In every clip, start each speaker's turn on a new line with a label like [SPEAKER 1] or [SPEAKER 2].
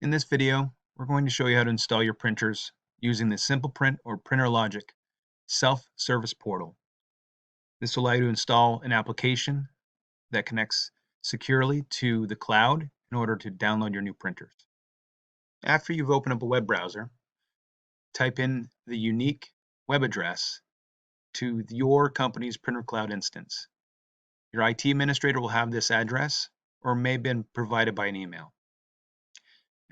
[SPEAKER 1] In this video, we're going to show you how to install your printers using the SimplePrint or PrinterLogic Self-Service Portal. This will allow you to install an application that connects securely to the cloud in order to download your new printers. After you've opened up a web browser, type in the unique web address to your company's printer cloud instance. Your IT administrator will have this address or may have been provided by an email.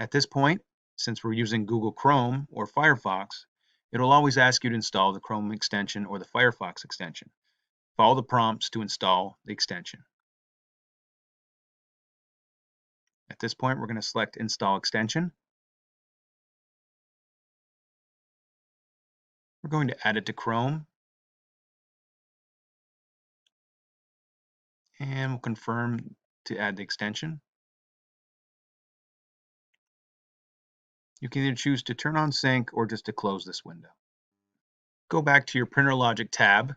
[SPEAKER 1] At this point, since we're using Google Chrome or Firefox, it'll always ask you to install the Chrome extension or the Firefox extension. Follow the prompts to install the extension. At this point, we're going to select Install Extension. We're going to add it to Chrome. And we'll confirm to add the extension. You can either choose to turn on sync or just to close this window. Go back to your PrinterLogic tab,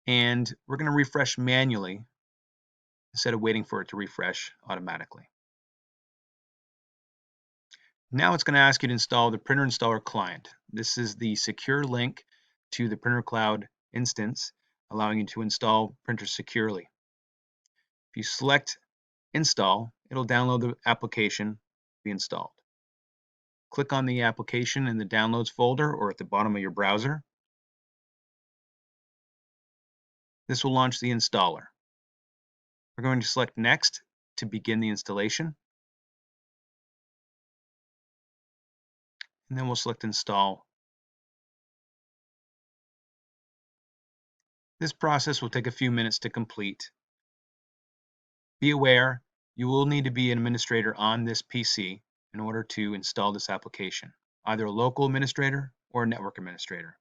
[SPEAKER 1] and we're going to refresh manually instead of waiting for it to refresh automatically. Now it's going to ask you to install the Printer Installer client. This is the secure link to the Printer Cloud instance, allowing you to install printers securely. If you select Install, it'll download the application to be installed. Click on the application in the Downloads folder or at the bottom of your browser. This will launch the installer. We're going to select Next to begin the installation. And then we'll select Install. This process will take a few minutes to complete. Be aware, you will need to be an administrator on this PC in order to install this application, either a local administrator or a network administrator.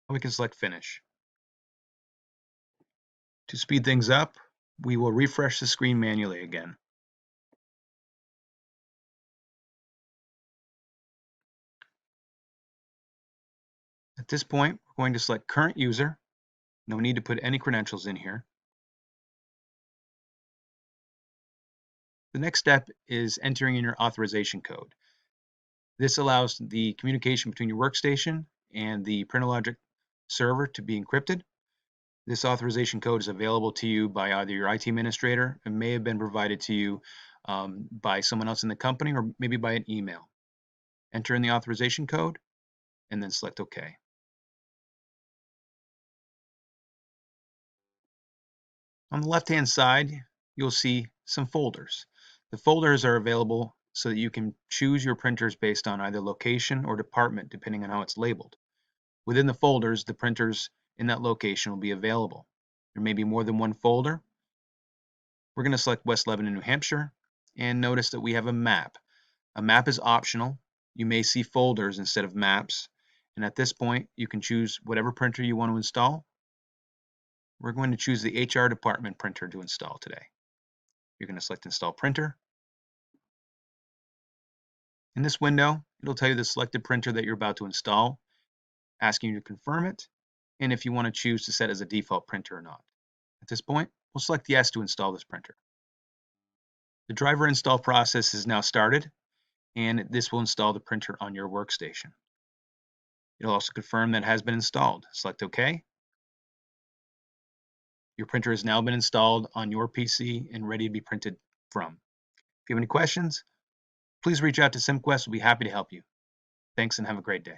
[SPEAKER 1] We can select Finish. To speed things up, we will refresh the screen manually again. At this point, we're going to select Current User. No need to put any credentials in here. The next step is entering in your authorization code. This allows the communication between your workstation and the PrinterLogic server to be encrypted. This authorization code is available to you by either your IT administrator. It may have been provided to you by someone else in the company or maybe by an email. Enter in the authorization code and then select OK. On the left-hand side, you'll see some folders. The folders are available so that you can choose your printers based on either location or department, depending on how it's labeled. Within the folders, the printers in that location will be available. There may be more than one folder. We're going to select West Lebanon, New Hampshire, and notice that we have a map. A map is optional. You may see folders instead of maps, and at this point, you can choose whatever printer you want to install. We're going to choose the HR department printer to install today. You're going to select Install Printer. In this window, it'll tell you the selected printer that you're about to install, asking you to confirm it, and if you want to choose to set as a default printer or not. At this point, we'll select Yes to install this printer. The driver install process is now started, and this will install the printer on your workstation. It'll also confirm that it has been installed. Select OK. Your printer has now been installed on your PC and ready to be printed from. If you have any questions, please reach out to SimQuest. We'll be happy to help you. Thanks and have a great day.